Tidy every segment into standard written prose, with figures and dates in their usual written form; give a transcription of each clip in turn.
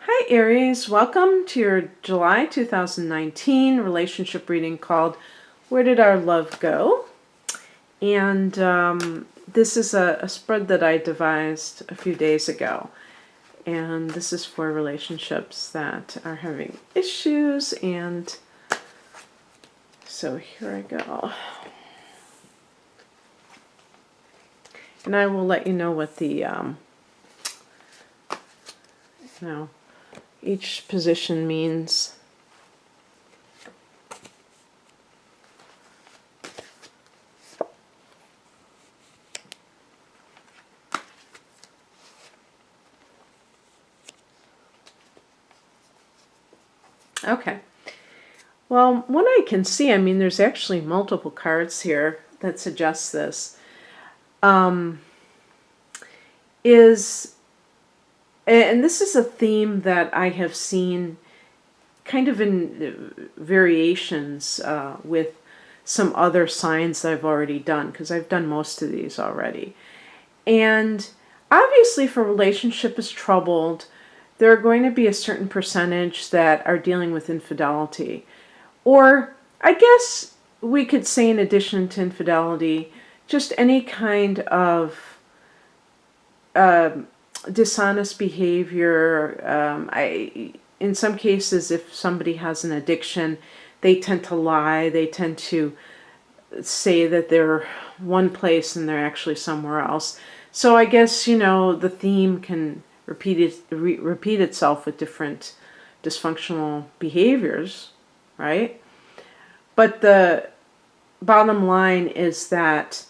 Hi Aries, welcome to your July 2019 relationship reading called Where Did Our Love Go? And this is a spread that I devised a few days ago. And this is for relationships that are having issues. And so here I go. And I will let you know what the, each position means. Okay. Well, what I can see, there's actually multiple cards here that suggest this, and this is a theme that I have seen kind of in variations with some other signs that I've already done, because I've done most of these already. And obviously, if a relationship is troubled, there are going to be a certain percentage that are dealing with infidelity. Or, I guess we could say, in addition to infidelity, just any kind of dishonest behavior. In some cases, if somebody has an addiction, they tend to lie. They tend to say that they're one place and they're actually somewhere else. So I guess, the theme can repeat itself with different dysfunctional behaviors, right? But the bottom line is that,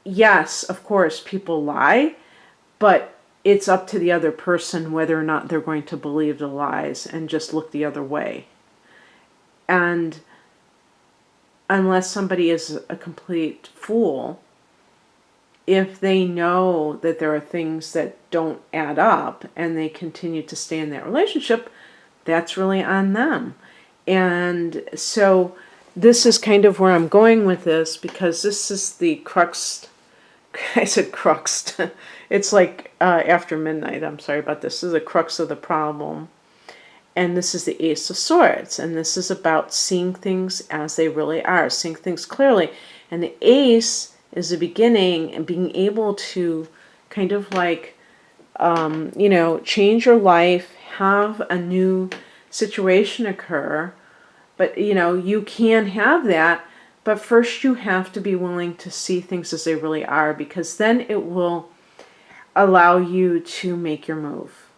yes, of course, people lie, but it's up to the other person whether or not they're going to believe the lies and just look the other way. And unless somebody is a complete fool, if they know that there are things that don't add up and they continue to stay in that relationship, that's really on them. And so this is kind of where I'm going with this, because this is the crux. I said crux. It's like after midnight. I'm sorry about this. This is the crux of the problem. And this is the Ace of Swords. And this is about seeing things as they really are, seeing things clearly. And the Ace is the beginning, and being able to kind of like, change your life, have a new situation occur. But, you can have that. But first you have to be willing to see things as they really are, because then it will allow you to make your move.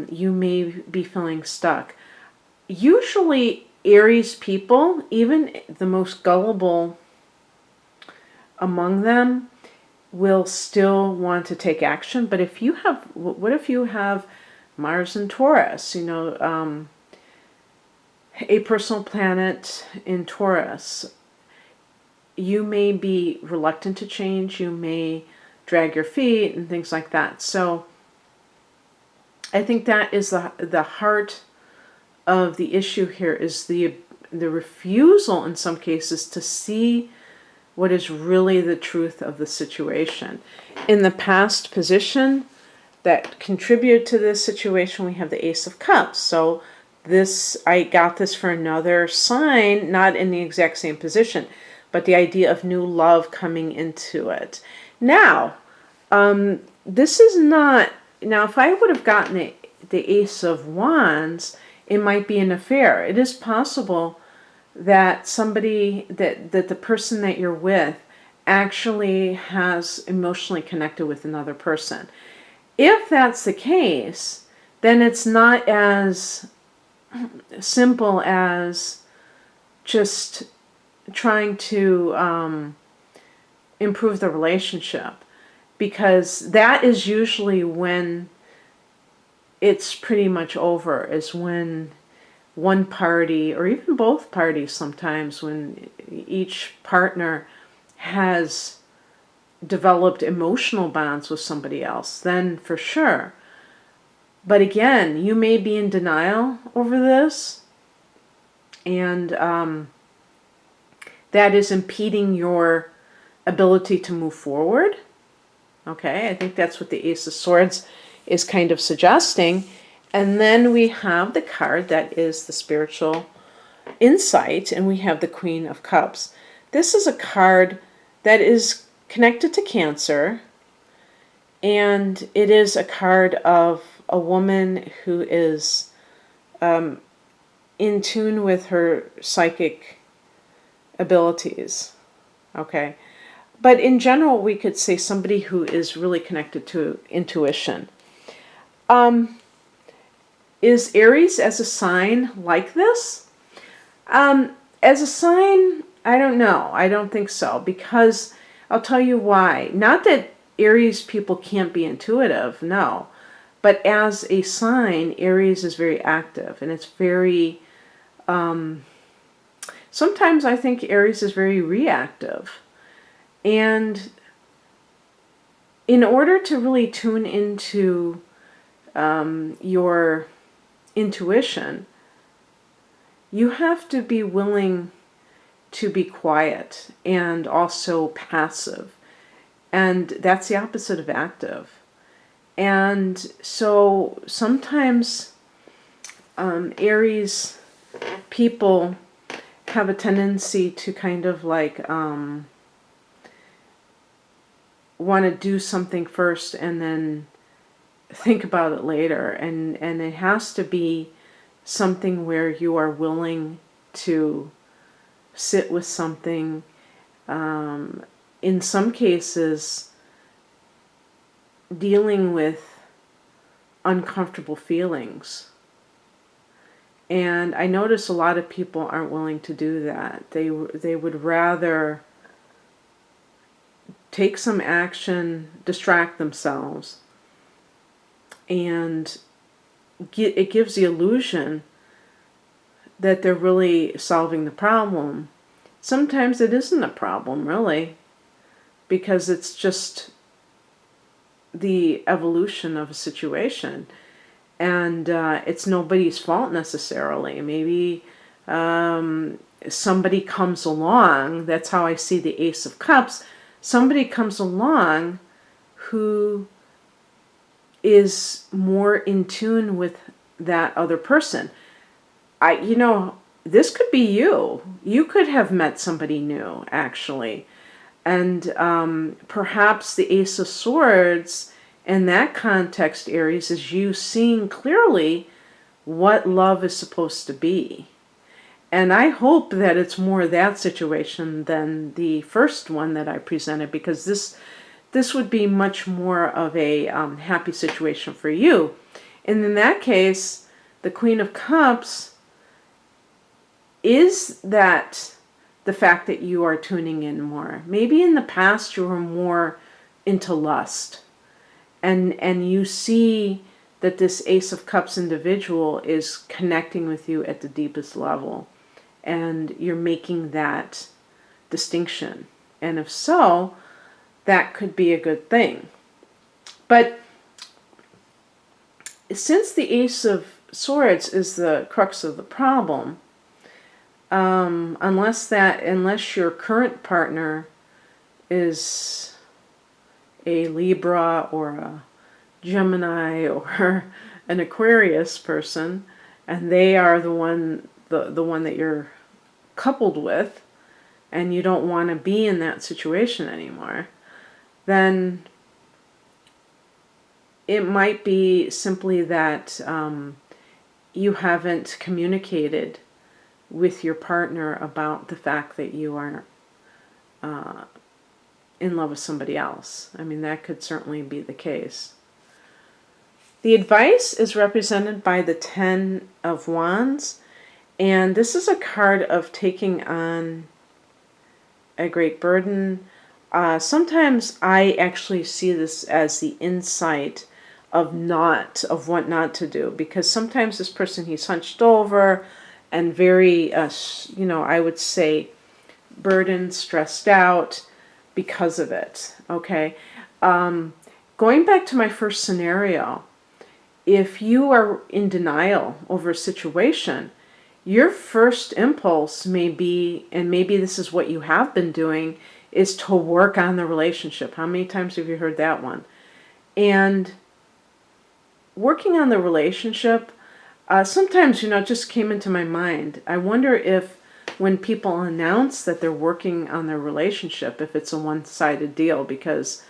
You may be feeling stuck. Usually Aries people, even the most gullible among them, will still want to take action. But if you have, what if you have Mars and Taurus, a personal planet in Taurus, you may be reluctant to change, you may drag your feet and things like that. So I think that is the heart of the issue here, is the refusal in some cases to see what is really the truth of the situation. In the past position that contributed to this situation, we have the Ace of Cups. So I got this for another sign, not in the exact same position, but the idea of new love coming into it. Now, this is not, if I would have gotten the Ace of Wands, it might be an affair. It is possible that somebody, that the person that you're with actually has emotionally connected with another person. If that's the case, then it's not as simple as just trying to improve the relationship, because that is usually when it's pretty much over, is when one party, or even both parties sometimes, when each partner has developed emotional bonds with somebody else, then for sure. But again, you may be in denial over this, and that is impeding your ability to move forward. Okay, I think that's what the Ace of Swords is kind of suggesting. And then we have the card that is the spiritual insight, and we have the Queen of Cups. This is a card that is connected to Cancer, and it is a card of a woman who is in tune with her psychic abilities. Okay. But in general, we could say somebody who is really connected to intuition. Is Aries as a sign like this? As a sign, I don't know. I don't think so, because I'll tell you why. Not that Aries people can't be intuitive, no. But as a sign, Aries is very active, and it's very... sometimes I think Aries is very reactive. And in order to really tune into your intuition, you have to be willing to be quiet and also passive. And that's the opposite of active. And so sometimes Aries people have a tendency to kind of like want to do something first and then think about it later. And it has to be something where you are willing to sit with something. In some cases, dealing with uncomfortable feelings. And I notice a lot of people aren't willing to do that. They would rather take some action, distract themselves, and it gives the illusion that they're really solving the problem. Sometimes it isn't a problem, really, because it's just the evolution of a situation. And it's nobody's fault necessarily. Maybe somebody comes along, that's how I see the Ace of Cups, somebody comes along who is more in tune with that other person. This could be you. You could have met somebody new, actually. And perhaps the Ace of Swords, in that context, Aries, is you seeing clearly what love is supposed to be. And I hope that it's more that situation than the first one that I presented, because this would be much more of a happy situation for you. And in that case, the Queen of Cups is that the fact that you are tuning in more. Maybe in the past you were more into lust. And you see that this Ace of Cups individual is connecting with you at the deepest level. And you're making that distinction. And if so, that could be a good thing. But since the Ace of Swords is the crux of the problem, unless your current partner is a Libra or a Gemini or an Aquarius person, and they are the one that you're coupled with, and you don't want to be in that situation anymore, then it might be simply that you haven't communicated with your partner about the fact that you are in love with somebody else. I mean, that could certainly be the case. The advice is represented by the 10 of Wands, and this is a card of taking on a great burden. Sometimes I actually see this as the insight of what not to do, because sometimes this person, he's hunched over and very, I would say, burdened, stressed out because of it. Okay, going back to my first scenario, if you are in denial over a situation, your first impulse may be, and maybe this is what you have been doing, is to work on the relationship. How many times have you heard that one? And working on the relationship, sometimes, it just came into my mind. I wonder if when people announce that they're working on their relationship, if it's a one-sided deal, because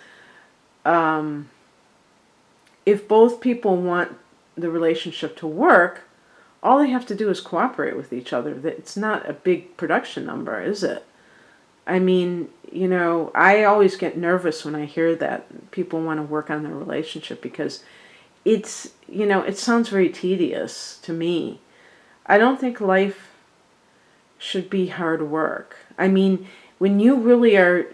if both people want the relationship to work, all they have to do is cooperate with each other. It's not a big production number, is it? I mean, I always get nervous when I hear that people want to work on their relationship, because it's, it sounds very tedious to me. I don't think life should be hard work. I mean, when you really are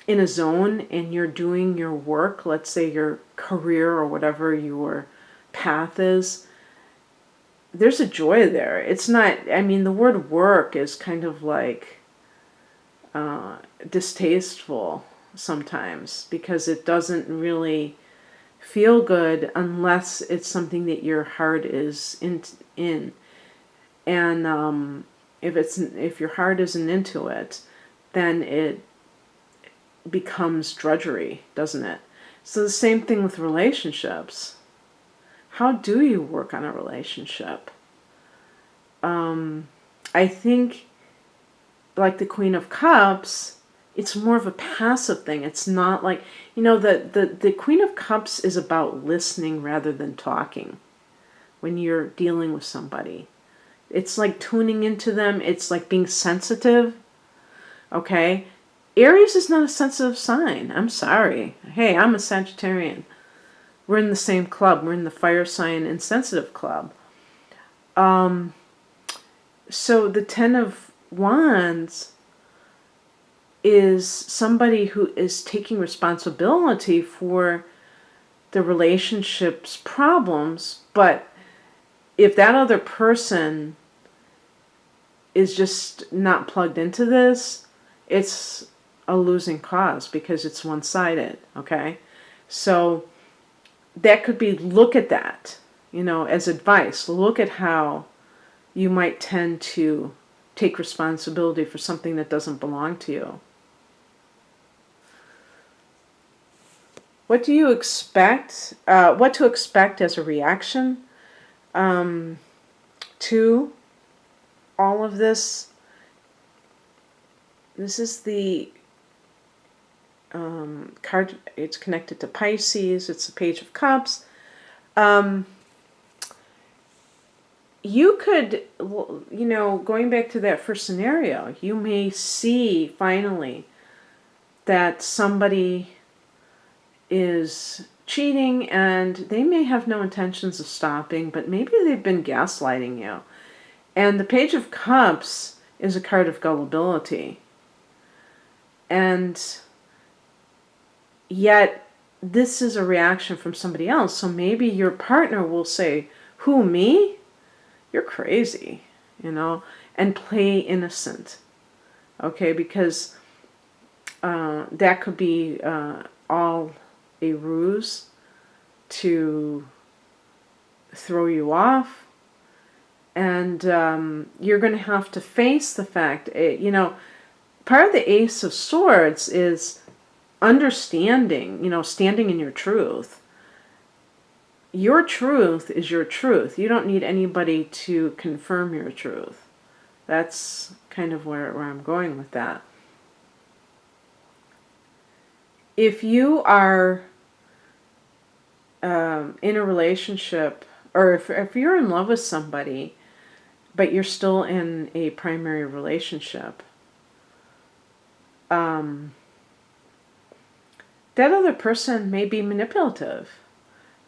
in a zone and you're doing your work, let's say your career or whatever your path is, there's a joy there. It's not, I mean, the word work is kind of like distasteful sometimes, because it doesn't really feel good unless it's something that your heart is in. And if your heart isn't into it, then it becomes drudgery, doesn't it? So the same thing with relationships. How do you work on a relationship? I think, like the Queen of Cups, it's more of a passive thing. It's not like, the Queen of Cups is about listening rather than talking when you're dealing with somebody. It's like tuning into them. It's like being sensitive. Okay? Aries is not a sensitive sign. I'm sorry. Hey, I'm a Sagittarian. We're in the same club. We're in the fire sign and sensitive club. So the Ten of Wands is somebody who is taking responsibility for the relationship's problems, but if that other person is just not plugged into this, it's a losing cause, because it's one-sided, okay? So that could be, look at that, as advice. Look at how you might tend to take responsibility for something that doesn't belong to you. What do you expect? What to expect as a reaction to all of this? This is the card. It's connected to Pisces. It's the Page of Cups. You could, going back to that first scenario, you may see finally that somebody is cheating, and they may have no intentions of stopping, but maybe they've been gaslighting you. And the Page of Cups is a card of gullibility. And yet, this is a reaction from somebody else. So maybe your partner will say, "Who, me? You're crazy," and play innocent. Okay, because that could be all a ruse to throw you off. And you're going to have to face the fact, part of the Ace of Swords is understanding, standing in your truth. Your truth is your truth. You don't need anybody to confirm your truth. That's kind of where I'm going with that. If you are in a relationship, or if you're in love with somebody, but you're still in a primary relationship, that other person may be manipulative.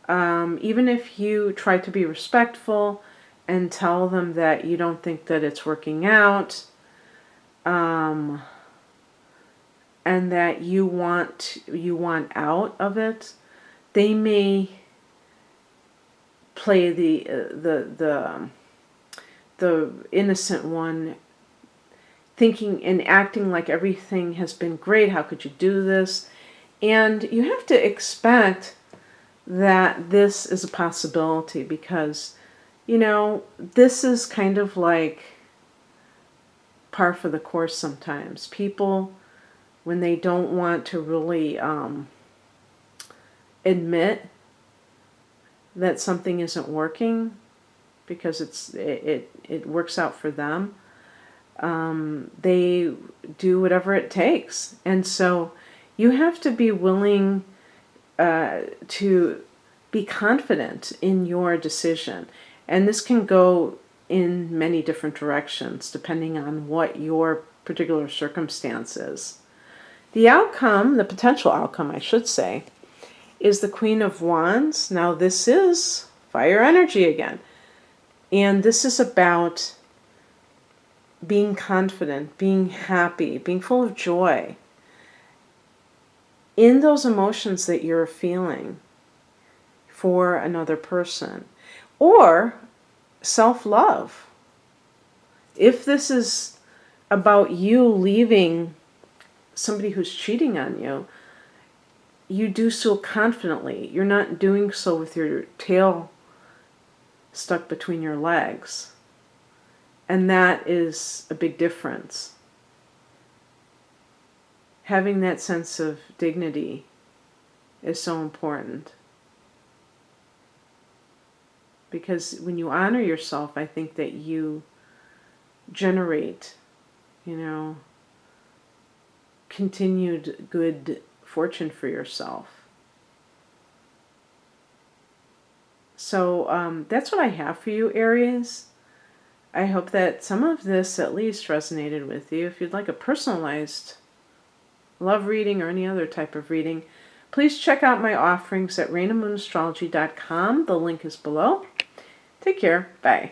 Even if you try to be respectful and tell them that you don't think that it's working out, and that you want out of it, they may play the innocent one, thinking and acting like everything has been great. How could you do this? And you have to expect that this is a possibility, because, this is kind of like par for the course sometimes. People, when they don't want to really admit that something isn't working because it works out for them, they do whatever it takes. And so you have to be willing to be confident in your decision. And this can go in many different directions depending on what your particular circumstance is. The outcome, the potential outcome, I should say, is the Queen of Wands. Now this is fire energy again. And this is about being confident, being happy, being full of joy in those emotions that you're feeling for another person. Or self-love. If this is about you leaving somebody who's cheating on you, you do so confidently. You're not doing so with your tail stuck between your legs. And that is a big difference. Having that sense of dignity is so important. Because when you honor yourself, I think that you generate, continued good fortune for yourself. So that's what I have for you, Aries. I hope that some of this at least resonated with you. If you'd like a personalized love reading or any other type of reading, please check out my offerings at rainandmoonastrology.com. The link is below. Take care. Bye.